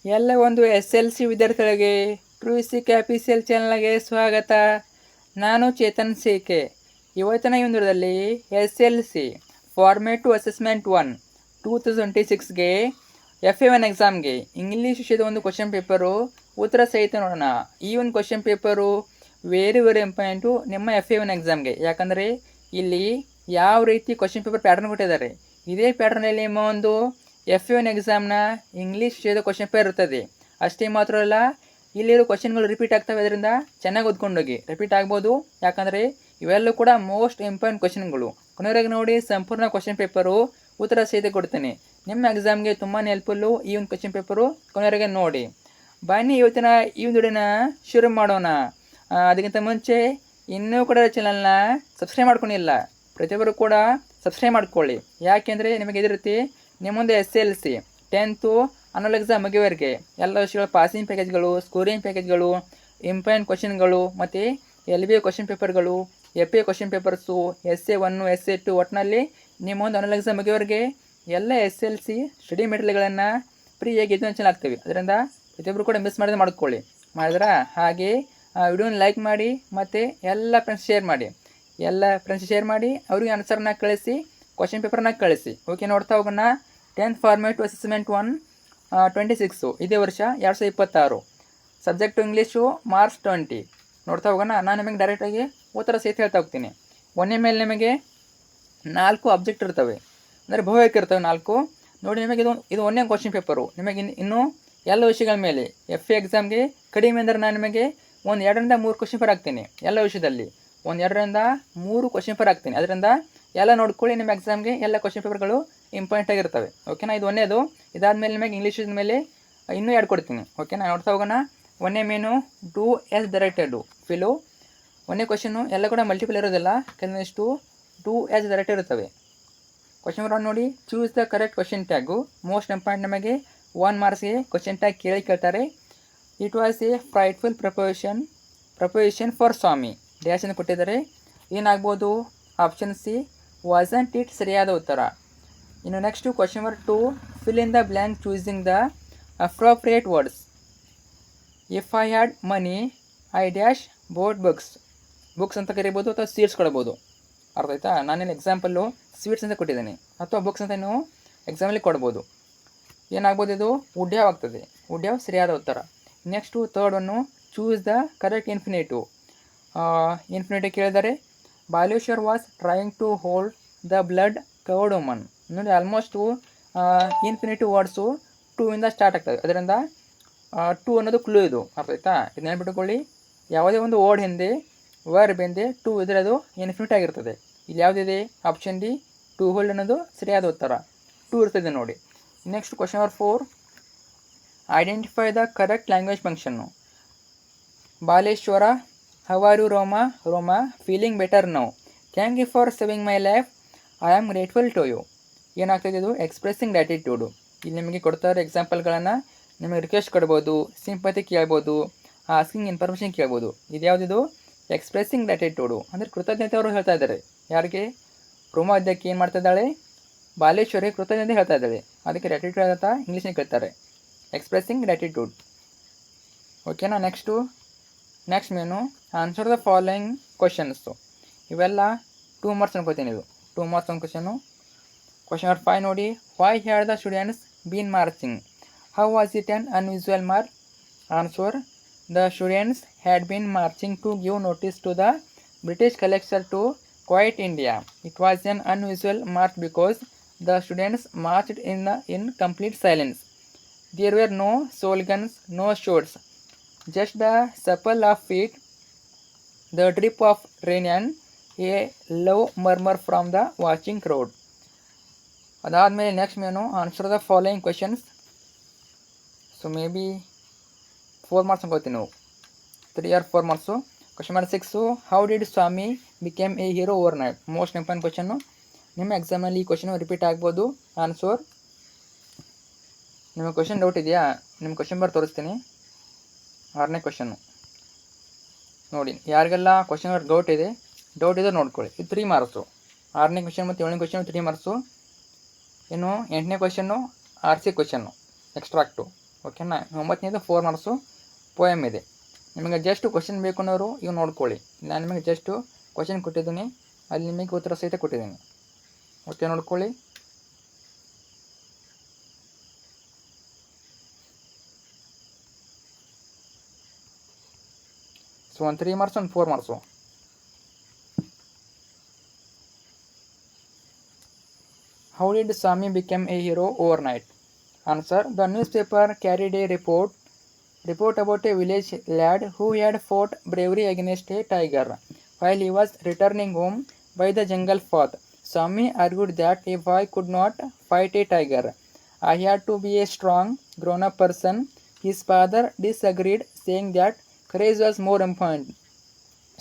ಎಲ್ಲ ಒಂದು SLC ವಿದ್ಯಾರ್ಥಿಗಳಿಗೆ ಟ್ರೂಸಿ ಕ್ಯಾಪಿಸಿಯಲ್ ಚಾನಲ್ಗೆ ಸ್ವಾಗತ. ನಾನು ಚೇತನ್ ಸೇಕೆ. ಇವತ್ತಿನ ಈ ವಿಡಿಯೋದಲ್ಲಿ SLC ಫಾರ್ಮೇಟು ಅಸೆಸ್ಮೆಂಟ್ 1 2026ಗೆ FA1 ಎಕ್ಸಾಮ್ಗೆ ಇಂಗ್ಲೀಷ್ ವಿಷಯದ ಒಂದು ಕ್ವಶನ್ ಪೇಪರು ಉತ್ತರ ಸಹಿತ ನೋಡೋಣ. ಈ ಒಂದು ಕ್ವಶನ್ ಪೇಪರು ವೆರಿ ಇಂಪಾರ್ಟೆಂಟು ನಿಮ್ಮ FA1 ಎಕ್ಸಾಮ್ಗೆ. ಯಾಕಂದರೆ ಇಲ್ಲಿ ಯಾವ ರೀತಿ ಕ್ವಶನ್ ಪೇಪರ್ ಪ್ಯಾಟರ್ನ್ ಕೊಟ್ಟಿದ್ದಾರೆ, ಇದೇ ಪ್ಯಾಟರ್ನಲ್ಲಿ ನಿಮ್ಮ ಒಂದು FA1 ಎಕ್ಸಾಮ್ನ ಇಂಗ್ಲೀಷ್ ವಿಷಯದ ಕ್ವಶನ್ ಪೇಪರ್ ಇರ್ತದೆ. ಅಷ್ಟೇ ಮಾತ್ರ ಅಲ್ಲ, ಇಲ್ಲಿರೋ ಕ್ವಶನ್ಗಳು ರಿಪೀಟ್ ಆಗ್ತವೆ. ಅದರಿಂದ ಚೆನ್ನಾಗಿ ಓದ್ಕೊಂಡೋಗಿ. ರಿಪೀಟ್ ಆಗ್ಬೋದು, ಯಾಕಂದರೆ ಇವೆಲ್ಲೂ ಕೂಡ ಮೋಸ್ಟ್ ಇಂಪಾರ್ಟೆಂಟ್ ಕ್ವಶನ್ಗಳು. ಕೊನೆವರೆಗೆ ನೋಡಿ, ಸಂಪೂರ್ಣ ಕ್ವಶನ್ ಪೇಪರು ಉತ್ತರ ಸಹಿತ ಕೊಡ್ತೇನೆ. ನಿಮ್ಮ ಎಕ್ಸಾಮ್ಗೆ ತುಂಬಾ ಹೆಲ್ಪ್ಫುಲ್ಲು ಈ ಒಂದು ಕ್ವಶನ್ ಪೇಪರು. ಕೊನೆವರೆಗೆ ನೋಡಿ. ಬನ್ನಿ ಇವತ್ತಿನ ಈ ಒಂದು ವಿಡಿಯೋನ ಶುರು ಮಾಡೋಣ. ಅದಕ್ಕಿಂತ ಮುಂಚೆ ಇನ್ನೂ ಕೂಡ ಚಾನಲ್ನ ಸಬ್ಸ್ಕ್ರೈಬ್ ಮಾಡ್ಕೊಂಡಿಲ್ಲ, ಪ್ರತಿಯೊಬ್ಬರು ಕೂಡ ಸಬ್ಸ್ಕ್ರೈಬ್ ಮಾಡ್ಕೊಳ್ಳಿ. ಯಾಕೆಂದರೆ ನಿಮಗೆ ಇದೇ ರೀತಿ ನಿಮ್ಮ ಮುಂದೆ SLC 10th ಅನ್ನಲ್ ಎಕ್ಸಾಮ್ ಮುಗಿಯುವವರೆಗೆ ಎಲ್ಲ ವಿಷಯಗಳ ಪಾಸಿಂಗ್ ಪ್ಯಾಕೇಜ್ಗಳು, ಸ್ಕೋರಿಂಗ್ ಪ್ಯಾಕೇಜ್ಗಳು, ಇಂಪಾರ್ಟೆಂಟ್ ಕ್ವಶನ್ಗಳು ಮತ್ತು LBA ಕ್ವಶನ್ ಪೇಪರ್ಗಳು, FA question papers, SA1 SA2 ಒಟ್ಟಿನಲ್ಲಿ ನಿಮ್ಮ ಒಂದು ಅನ್ನಲ್ ಎಕ್ಸಾಮ್ ಮುಗಿಯುವವರೆಗೆ ಎಲ್ಲ SLC ಸ್ಟಡಿ ಮೆಟೀರಿಯಲ್ಗಳನ್ನು ಫ್ರೀಯಾಗಿ ಎಜುಕೇಷನ್ ಆಗ್ತವೆ. ಅದರಿಂದ ಪ್ರತಿಯೊಬ್ಬರು ಕೂಡ ಮಿಸ್ ಮಾಡದೆ ಮಾಡ್ಕೊಳ್ಳಿ. ಮಾಡಿದ್ರೆ ಹಾಗೆ ವಿಡಿಯೋನ ಲೈಕ್ ಮಾಡಿ ಮತ್ತು ಎಲ್ಲ ಫ್ರೆಂಡ್ಸ್ ಶೇರ್ ಮಾಡಿ. ಅವ್ರಿಗೆ ಆನ್ಸರ್ನ ಕಳಿಸಿ, ಕ್ವಶನ್ ಪೇಪರ್ನ ಕಳಿಸಿ. ಓಕೆ, ನೋಡ್ತಾ ಹೋಗೋಣ. 10th ಫಾರ್ಮೇಟು ಅಸೆಸ್ಮೆಂಟ್ 1 26 ಇದೇ ವರ್ಷ 2026. Subject English March 20. ನೋಡ್ತಾ ಹೋಗೋಣ. ನಾನು ನಿಮಗೆ ಡೈರೆಕ್ಟಾಗಿ ಉತ್ತರ ಸಹಿತ ಹೇಳ್ತಾ ಹೋಗ್ತೀನಿ. ಒಂದೇ ಮೇಲೆ ನಿಮಗೆ 4 ಆಬ್ಜೆಕ್ಟ್ ಇರ್ತವೆ, ಅಂದರೆ ಬಹುವೇಕ ಇರ್ತವೆ 4. ನೋಡಿ, ನಿಮಗೆ ಇದು ಒಂದೇ ಕ್ವಶನ್ ಪೇಪರು. ನಿಮಗೆ ಇನ್ನೂ ಎಲ್ಲ ವಿಷಯಗಳ ಮೇಲೆ FA ಎಕ್ಸಾಮ್ಗೆ ಕಡಿಮೆ ಅಂದರೆ ನಾನು ನಿಮಗೆ 2ರಿಂದ 3 ಕ್ವಶನ್ ಪೇಪರ್ ಹಾಕ್ತೀನಿ. ಎಲ್ಲ ವಿಷಯದಲ್ಲಿ 2ರಿಂದ 3 ಕ್ವಶನ್ ಪೇಪರ್ ಹಾಕ್ತೀನಿ. ಅದರಿಂದ ಎಲ್ಲ ನೋಡ್ಕೊಳ್ಳಿ. ನಿಮ್ಮ ಎಕ್ಸಾಮ್ಗೆ ಎಲ್ಲ ಕ್ವಶನ್ ಪೇಪರ್ಗಳು ಇಂಪಾರ್ಟೆಂಟ್ ಆಗಿರ್ತವೆ. ಓಕೆನಾ, ಇದು ಒಂದೇದು. ಇದಾದಮೇಲೆ ನಿಮಗೆ ಇಂಗ್ಲೀಷ್ ಮೇಲೆ ಇನ್ನೂ 2 ಕೊಡ್ತೀನಿ. ಓಕೆನಾ, ನೋಡ್ತಾ ಹೋಗೋಣ. ಒಂದೇ main do as directed fill. ಒಂದೇ ಕ್ವಶನು ಎಲ್ಲ ಕೂಡ ಮಲ್ಟಿಪಲ್ ಇರೋದಿಲ್ಲ, ಕೆಲವೊಂದಿಷ್ಟು ಡೂ ಆ್ಯಸ್ ಡೈರೆಕ್ಟೆಡ್ ಇರ್ತವೆ. ಕ್ವಶನ್ ಪೇಪರ್ ನೋಡಿ. Choose the correct question tag. Most important, ನಮಗೆ 1 ಮಾರ್ಕ್ಸ್ಗೆ ಕ್ವಶನ್ ಟ್ಯಾಗ್ ಕೇಳ್ತಾರೆ. It was a frightful proposition for Swami dash ಅಂತ ಕೊಟ್ಟಿದ್ದಾರೆ. ಏನಾಗ್ಬೋದು? ಆಪ್ಷನ್ ಸಿ, ವಾಸಂಟ್ ಇಟ್ ಸರಿಯಾದ ಉತ್ತರ. ಇನ್ನು next question number 2, fill in the blank choosing the appropriate words. If I had money I dash boat books ಅಂತ ಕರಿಬೋದು, ಅಥವಾ ಸೀಟ್ಸ್ ಕೊಡ್ಬೋದು. ಅರ್ಥ ಆಯ್ತಾ? ನಾನೇನು ಎಕ್ಸಾಂಪಲ್ಲು ಸ್ವೀಟ್ಸ್ ಅಂತ ಕೊಟ್ಟಿದ್ದೀನಿ, ಅಥವಾ ಬುಕ್ಸ್ ಅಂತ ನೀವು ಎಕ್ಸಾಮಲ್ಲಿ ಕೊಡ್ಬೋದು. ಏನಾಗ್ಬೋದು? ಇದು ವುಡ್ ಹ್ಯಾವ್ ಆಗ್ತದೆ. ವುಡ್ ಹ್ಯಾವ್ ಸರಿಯಾದ ಉತ್ತರ. Next third one, choose the correct infinitive ಕೇಳಿದರೆ. Baleshwar was trying to hold the blood covered woman. ನೋಡಿ, ಆಲ್ಮೋಸ್ಟು ಇನ್ಫಿನಿಟಿವ್ ವರ್ಡ್ಸು 2 ಇಂದ ಸ್ಟಾರ್ಟ್ ಆಗ್ತದೆ. ಅದರಿಂದ 2 ಅನ್ನೋದು ಕ್ಲೂ ಇದು. ಅರ್ಥ ಆಯ್ತಾ? ಇದು ನೆನ್ಪಿಟ್ಕೊಳ್ಳಿ. ಯಾವುದೇ ಒಂದು ವರ್ಡ್ ಹಿಂದೆ, ವರ್ಬ್ ಹಿಂದೆ 2 ಇದ್ರೆ ಅದು ಇನ್ಫಿನಿಟ್ ಆಗಿರ್ತದೆ. ಇಲ್ಲಿ ಯಾವುದಿದೆ? ಆಪ್ಷನ್ ಡಿ, ಟು ಹೋಲ್ಡ್ ಅನ್ನೋದು ಸರಿಯಾದ ಉತ್ತರ. 2 ಇರ್ತದೆ ನೋಡಿ. Next question number 4, identify the correct language function. Baleshwar, how are you Roma, feeling better now, thank you for saving my life, I am grateful to you. ಏನಾಗ್ತದೆ? ಇದು ಎಕ್ಸ್ಪ್ರೆಸ್ಸಿಂಗ್ ಗ್ರ್ಯಾಟಿಟ್ಯೂಡು. ಇಲ್ಲಿ ನಿಮಗೆ ಕೊಡ್ತಾರೆ ಎಕ್ಸಾಂಪಲ್ಗಳನ್ನು. ನಿಮಗೆ ರಿಕ್ವೆಸ್ಟ್ ಕೊಡ್ಬೋದು, ಸಿಂಪತಿ ಕೇಳ್ಬೋದು, ಆಸ್ಕಿಂಗ್ ಇನ್ಫಾರ್ಮೇಷನ್ ಕೇಳ್ಬೋದು. ಇದು ಯಾವುದಿದು? ಎಕ್ಸ್ಪ್ರೆಸ್ಸಿಂಗ್ ಗ್ರ್ಯಾಟಿಟ್ಯೂಡು. ಅಂದರೆ ಕೃತಜ್ಞತೆ ಅವರು ಹೇಳ್ತಾ ಇದ್ದಾರೆ. ಯಾರಿಗೆ? ರೋಮಾ ಅಧ್ಯಕ್ಷ ಏನು ಮಾಡ್ತಾ ಇದ್ದಾಳೆ? ಬಾಲೇಶ್ವರಿಗೆ ಕೃತಜ್ಞತೆ ಹೇಳ್ತಾ ಇದ್ದಾಳೆ. ಅದಕ್ಕೆ ಗ್ರ್ಯಾಟಿಟ್ಯೂಡ್ ಅಂತ ಇಂಗ್ಲೀಷ್ನಾಗ ಕೇಳ್ತಾರೆ, ಎಕ್ಸ್ಪ್ರೆಸ್ಸಿಂಗ್ ಗ್ರ್ಯಾಟಿಟ್ಯೂಡ್. ಓಕೆನಾ? Next main answer the following questions. ಇವೆಲ್ಲ 2 ಮಾರ್ಕ್ಸ್ ಅನ್ಕೋತೀನಿ. ಇದು 2 ಮಾರ್ಕ್ಸ್ ಒಂದು ಕ್ವಶನು. ಕ್ವಶನ್ ನಂಬರ್ 5 ನೋಡಿ. Why had the students been marching? How was it an unusual march? Answer, the students had been marching to give notice to the British collector to quit India. It was an unusual march because the students marched in complete silence. There were no slogans, no shouts, just the shuffle of feet, the drip of rain and a low murmur from the watching crowd. ಅದಾದಮೇಲೆ next main answer the following questions. So may be 4 marks ಅನ್ಕೋತೀನಿ ನಾವು, 3 or 4 marks. Question number 6, how did Swami became a hero over night? Most important question. ನಿಮ್ಮ ಎಕ್ಸಾಮಲ್ಲಿ ಈ question repeat ಆಗ್ಬೋದು. Answer, ನಿಮಗೆ question doubt ಇದೆಯಾ? ನಿಮ್ಮ ಕ್ವಶನ್ ಬಾರ್ ತೋರಿಸ್ತೀನಿ. 6ನೇ ಕ್ವಶನ್ನು ನೋಡಿ. ಯಾರಿಗೆಲ್ಲ ಕ್ವಶನ್ ಬಾರ್ ಡೌಟ್ ಇದೆ ನೋಡ್ಕೊಳ್ಳಿ. ಇದು 3 ಮಾರ್ಕ್ಸು. 6ನೇ ಕ್ವಶನ್ ಮತ್ತು 7ನೇ ಕ್ವಶನ್ 3 ಮಾರ್ಕ್ಸು. ಇನ್ನು 8ನೇ ಕ್ವಶನ್ನು RC ಕ್ವಶನ್ನು ಎಕ್ಸ್ಟ್ರಾಕ್ಟು. ಓಕೆನಾ. 9ನೇದು 4 ಮಾರ್ಕ್ಸು ಪೋಯಮ್ ಇದೆ. ನಿಮಗೆ ಜಸ್ಟ್ ಕ್ವಶನ್ ಬೇಕು ಅನ್ನೋರು ಇವು ನೋಡ್ಕೊಳ್ಳಿ. ನಾನು ನಿಮಗೆ ಜಸ್ಟು ಕ್ವಶನ್ ಕೊಟ್ಟಿದ್ದೀನಿ, ಅಲ್ಲಿ ನಿಮಗೆ ಉತ್ತರ ಸಹಿತ ಕೊಟ್ಟಿದ್ದೀನಿ. ಓಕೆ, ನೋಡ್ಕೊಳ್ಳಿ. ಸೊ ಒಂದು 3 ಮಾರ್ಕ್ಸ್ ಒಂದು 4 marks. How did Swami become a hero overnight? Answer: the newspaper carried a report about a village lad who had fought bravery against a tiger. While he was returning home by the jungle path, Swami argued that a boy could not fight a tiger. I had to be a strong, grown-up person. His father disagreed, saying that courage was more important.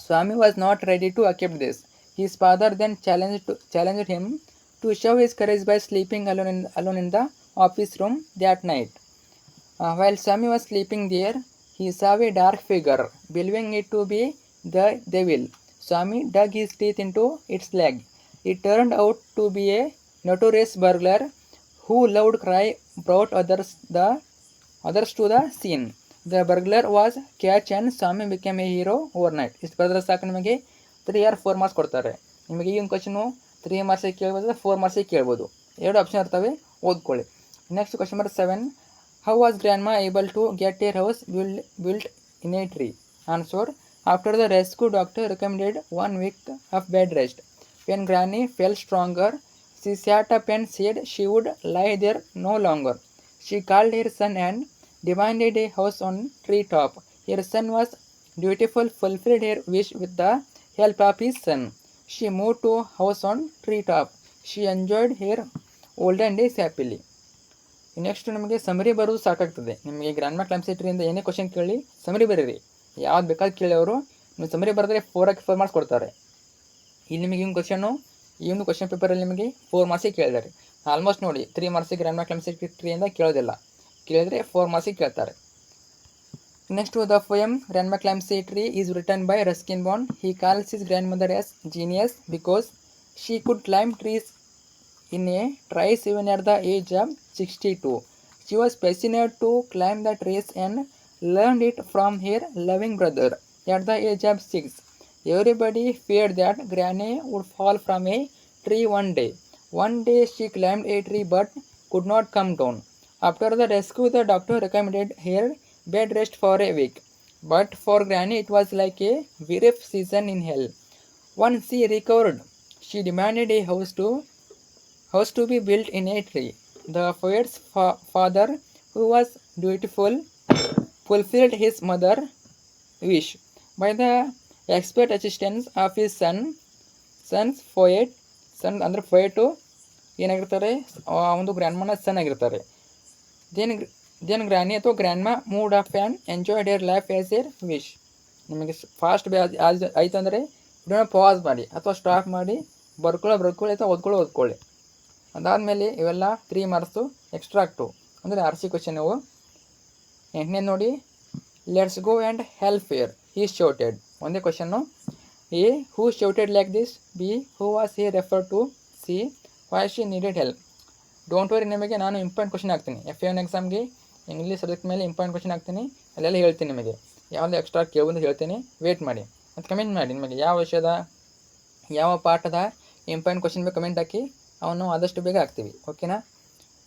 Swami was not ready to accept this. His father then challenged him to show his courage by sleeping alone in the office room that night. While Swami was sleeping there, he saw a dark figure, believing it to be the devil. Swami dug his teeth into its leg. It turned out to be a notorious burglar whose loud cry brought others to the scene. The burglar was catched and Swami became a hero overnight. ಇಷ್ಟು ಬರೆದ್ರೆ ಸಾಕು, ನಿಮಗೆ 3 or 4 marks ಕೊಡ್ತಾರೆ. ನಿಮಗೆ ಈ ಒಂದು question 3 ಮಾರ್ಕ್ಸಿಗೆ ಕೇಳ್ಬೋದು, 4 ಮಾರ್ಕ್ಸಿಗೆ ಕೇಳ್ಬೋದು. 2 ಆಪ್ಷನ್ ಇರ್ತವೆ, ಓದ್ಕೊಳ್ಳಿ. Next question number 7. How was grandma able to get a house built in a tree? Answer: after the rescue doctor recommended 1 week of bed rest. When granny felt stronger, she sat up and said she would lie there no longer. She called her son and demanded a house on tree top. Her son was dutiful, fulfilled her wish with the help of his son. She moved to a house on tree top. She enjoyed her olden days happily. Next ನಿಮಗೆ summary ಬರೋದು ಸಾಕಾಗ್ತದೆ. ನಿಮಗೆ grand ಕ್ಲಾಮ್ ಸೆಟ್ರಿಯಿಂದ ಏನೇ question ಕೇಳಿ summary ಬರೀರಿ, ಯಾವ್ದು ಬೇಕಾದ ಕೇಳಿ ಅವರು. ನೀವು ಸಮರಿ ಬರೆದ್ರೆ 4 ಮಾರ್ಕ್ಸ್ ಕೊಡ್ತಾರೆ. ಇಲ್ಲಿ ನಿಮಗೆ ಈ ಒಂದು ಕ್ವಶನ್ ಪೇಪರಲ್ಲಿ ನಿಮಗೆ 4 ಮಾರ್ಕ್ಸಿಗೆ ಕೇಳಿದ್ದಾರೆ. ಆಲ್ಮೋಸ್ಟ್ ನೋಡಿ 3 ಮಾರ್ಕ್ಸಿಗೆ ಗ್ರಾಂಡ್ ಕ್ಲಾಮ್ ಸೆಟ್ರಿಯಿಂದ ಕೇಳೋದಿಲ್ಲ, ಕೇಳಿದರೆ 4 ಮಾರ್ಕ್ಸಿಗೆ ಕೇಳ್ತಾರೆ. Next the poem grandma climbs a tree is written by Ruskin Bond. He calls his grandmother as genius because she could climb trees in a trice even at the age of 62. She was passionate to climb the trees and learned it from her loving brother at the age of 6. Everybody feared that Granny would fall from a tree one day. One day she climbed a tree but could not come down. After the rescue, the doctor recommended her bed rest for a week. But for Granny it was like a brief season in hell. Once she recovered, she demanded a house to be built in a tree. The poet's father, who was dutiful, fulfilled his mother's wish. By the expert assistance of his son's poet ಅಂದರೆ ಪೊಯೆಟು ಏನಾಗಿರ್ತಾರೆ, ಒಂದು ಗ್ರ್ಯಾಂಡ್ಮನ ಸನ್ ಆಗಿರ್ತಾರೆ. Then granny ಅಥವಾ grandma moved off and enjoyed her life as her wish. ನಿಮಗೆ fast ಆಯಿತು ಅಂದರೆ ಇದನ್ನು pass ಮಾಡಿ ಅಥವಾ ಸ್ಟಾಪ್ ಮಾಡಿ ಬರ್ಕೊಳ್ಳಿ ಅಥವಾ ಓದ್ಕೊಳ್ಳಿ. ಅದಾದಮೇಲೆ ಇವೆಲ್ಲ 3 ಮಾರ್ಕ್ಸು ಎಕ್ಸ್ಟ್ರಾಕ್ಟು ಅಂದರೆ RC ಕ್ವಶನ್ ಇವು. 8ನೇ ನೋಡಿ, let's go and help her he shouted. ಒಂದೇ question. A, who shouted like this. B, who was he refer to. C, why she needed help. Don't worry, ನಿಮಗೆ ನಾನು ಇಂಪಾರ್ಟೆಂಟ್ ಕ್ವಶನ್ ಹಾಕ್ತೀನಿ. FA1 ಎಕ್ಸಾಮ್ಗೆ English subject ಮೇಲೆ important question ಹಾಕ್ತೀನಿ, ಅಲ್ಲೆಲ್ಲ ಹೇಳ್ತೀನಿ. ನಿಮಗೆ ಯಾವುದು ಎಕ್ಸ್ಟ್ರಾ ಕೇಳ್ಬಂದು ಹೇಳ್ತೀನಿ, ವೇಟ್ ಮಾಡಿ ಮತ್ತು ಕಮೆಂಟ್ ಮಾಡಿ. ನಿಮಗೆ ಯಾವ ವಿಷಯದ ಯಾವ ಪಾಠದ ಇಂಪಾರ್ಟೆಂಟ್ ಕ್ವಶನ್ ಬೇಕು ಕಮೆಂಟ್ ಹಾಕಿ, ಅವನು ಆದಷ್ಟು ಬೇಗ ಹಾಕ್ತೀವಿ. ಓಕೆನಾ.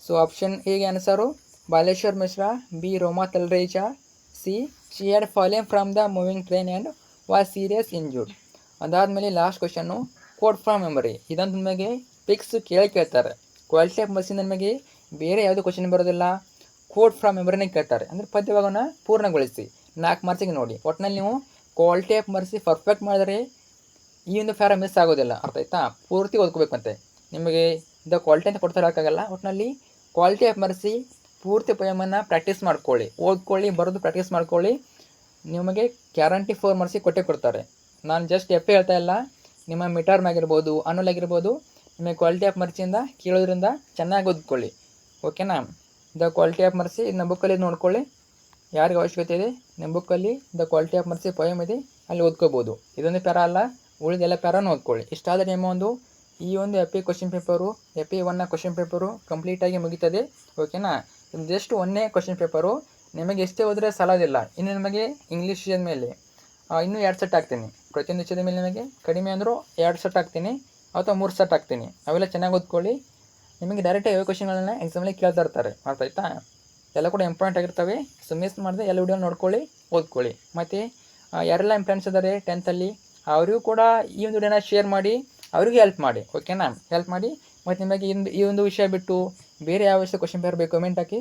ಸೊ ಆಪ್ಷನ್ ಎಗೆ answer Baleshwar Mishra. B, Roma Talreja. C, she had fallen from the moving train and was serious injured. ಅದಾದಮೇಲೆ last question quote from memory. ಇದಂತೂ ನಿಮಗೆ ಪಿಕ್ಸ್ ಕೇಳ್ತಾರೆ. ಕ್ವಾಲಿಟಿ ಆಫ್ ಮರ್ಸಿಂದ ನಿಮಗೆ ಬೇರೆ ಯಾವುದೂ ಕ್ವಶನ್ ಬರೋದಿಲ್ಲ, ಕೋಡ್ ಫ್ರಮ್ ಮೆಮರಿನೇ ಕೇಳ್ತಾರೆ. ಅಂದರೆ ಪದ್ಯಭಾಗವನ್ನು ಪೂರ್ಣಗೊಳಿಸಿ 4 ಮಾರ್ಕ್ಸಿಗೆ ನೋಡಿ. ಒಟ್ಟಿನಲ್ಲಿ ನೀವು ಕ್ವಾಲಿಟಿ ಆಫ್ ಮರ್ಸಿ ಪರ್ಫೆಕ್ಟ್ ಮಾಡಿದರೆ ಈ ಒಂದು ಪ್ಯಾರ ಮಿಸ್ ಆಗೋದಿಲ್ಲ. ಅರ್ಥ ಆಯ್ತಾ? ಪೂರ್ತಿ ಓದ್ಕೋಬೇಕು. ಮತ್ತೆ ನಿಮಗೆ ದ ಕ್ವಾಲಿಟಿ ಅಂತ ಕೊಡ್ತಾ ಇರೋಕ್ಕಾಗಲ್ಲ. ಒಟ್ಟಿನಲ್ಲಿ ಕ್ವಾಲಿಟಿ ಆಫ್ ಮರ್ಸಿ ಪೂರ್ತಿ ಪೋಯಮನ್ನು ಪ್ರಾಕ್ಟೀಸ್ ಮಾಡ್ಕೊಳ್ಳಿ, ಓದ್ಕೊಳ್ಳಿ, ಬರೋದು ಪ್ರಾಕ್ಟೀಸ್ ಮಾಡ್ಕೊಳ್ಳಿ. ನಿಮಗೆ ಗ್ಯಾರಂಟಿ 4 ಮಾರ್ಕ್ಸಿಗೆ ಕೊಡ್ತಾರೆ. ನಾನು ಜಸ್ಟ್ FA ಹೇಳ್ತಾ ಇಲ್ಲ, ನಿಮ್ಮ ಮಿಡ್ ಟರ್ಮ್ ಆಗಿರ್ಬೋದು, ಅನ್ನುಲ್ ಆಗಿರ್ಬೋದು, ನಿಮಗೆ ಕ್ವಾಲಿಟಿ ಆಫ್ ಮರ್ಸಿಯಿಂದ ಕೇಳೋದ್ರಿಂದ ಚೆನ್ನಾಗಿ ಓದ್ಕೊಳ್ಳಿ. ಓಕೆನಾ. ದ ಕ್ವಾಲಿಟಿ ಆಫ್ ಮರ್ಸಿ ನಮ್ಮ ಬುಕ್ಕಲ್ಲಿ ನೋಡ್ಕೊಳ್ಳಿ, ಯಾರಿಗೆ ಅವಶ್ಯಕತೆ ಇದೆ ನಿಮ್ಮ ಬುಕ್ಕಲ್ಲಿ the quality of mercy poem ಇದೆ, ಅಲ್ಲಿ ಓದ್ಕೋಬೋದು. ಇದೊಂದು ಪ್ಯಾರ ಅಲ್ಲ, ಉಳಿದೆಲ್ಲ ಪ್ಯಾರನ್ನು ಓದ್ಕೊಳ್ಳಿ. ಇಷ್ಟಾದರೆ ನಿಮ್ಮ ಈ ಒಂದು FA ಕ್ವಶನ್ ಪೇಪರು, FA1ನ ಕ್ವಶನ್ ಪೇಪರು ಕಂಪ್ಲೀಟಾಗಿ ಮುಗೀತದೆ. ಓಕೆನಾ. ಇದು ಜಸ್ಟ್ ಒಂದೇ ಕ್ವಶನ್ ಪೇಪರು, ನಿಮಗೆ ಎಷ್ಟೇ ಹೋದರೆ ಸಾಲೋದಿಲ್ಲ. ಇನ್ನು ನಿಮಗೆ ಇಂಗ್ಲೀಷ್ ವಿಷಯದ ಮೇಲೆ ಇನ್ನೂ 2 ಸೆಟ್ ಹಾಕ್ತೀನಿ. ಪ್ರತಿಯೊಂದು ವಿಷಯದ ಮೇಲೆ ನಿಮಗೆ ಕಡಿಮೆ ಅಂದರೂ 2 ಸೆಟ್ ಹಾಕ್ತೀನಿ ಅಥವಾ 3 ಸೆಟ್ ಹಾಕ್ತೀನಿ. ಅವೆಲ್ಲ ಚೆನ್ನಾಗಿ ಓದ್ಕೊಳ್ಳಿ. ನಿಮಗೆ ಡೈರೆಕ್ಟಾಗಿ ಯಾವ ಕ್ವಶನ್ಗಳನ್ನ ಎಕ್ಸಾಮಲ್ಲಿ ಕೇಳ್ತಾ ಇರ್ತಾರೆ, ಅರ್ಥ ಆಯ್ತಾ? ಎಲ್ಲ ಕೂಡ ಇಂಪಾರ್ಟೆಂಟ್ ಆಗಿರ್ತವೆ. ಸೊ ಮಿಸ್ ಮಾಡಿದೆ ಎಲ್ಲ ವಿಡಿಯೋ ನೋಡ್ಕೊಳ್ಳಿ, ಓದ್ಕೊಳ್ಳಿ. ಮತ್ತು ಯಾರೆಲ್ಲ ನಿಮ್ಮ ಫ್ರೆಂಡ್ಸ್ ಇದ್ದಾರೆ 10th ಅವರಿಗೂ ಕೂಡ ಈ ಒಂದು ವಿಡಿಯೋನ ಶೇರ್ ಮಾಡಿ, ಅವರಿಗೂ ಹೆಲ್ಪ್ ಮಾಡಿ, ಓಕೆನಾ? ಹೆಲ್ಪ್ ಮಾಡಿ. ಮತ್ತು ನಿಮಗೆ ಈ ಒಂದು ವಿಷಯ ಬಿಟ್ಟು ಬೇರೆ ಯಾವ ವಿಷಯ ಕ್ವಶನ್ ಪೇಪರ್ ಬೇಕು comment hockey.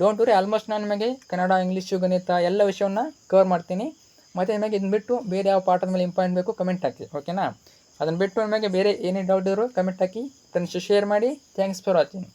Don't worry, almost ನಾನು ನಿಮಗೆ ಕನ್ನಡ, ಇಂಗ್ಲೀಷು, ಗಣಿತ ಎಲ್ಲ ವಿಷಯವನ್ನು ಕವರ್ ಮಾಡ್ತೀನಿ. ಮತ್ತು ನಿಮಗೆ ಇದನ್ನ ಬಿಟ್ಟು ಬೇರೆ ಯಾವ ಪಾಠದ ಮೇಲೆ ಇಂಪಾರ್ಟೆಂಟ್ ಬೇಕು ಕಮೆಂಟ್ ಹಾಕಿ, ಓಕೆನಾ? ಅದನ್ನು ಬಿಟ್ಟು ನಿಮಗೆ ಬೇರೆ ಏನೇ ಡೌಟ್ ಇದ್ದರೂ ಕಮೆಂಟ್ ಹಾಕಿ, ಫ್ರೆಂಡ್ಸ್ ಶೇರ್ ಮಾಡಿ. Thanks for watching.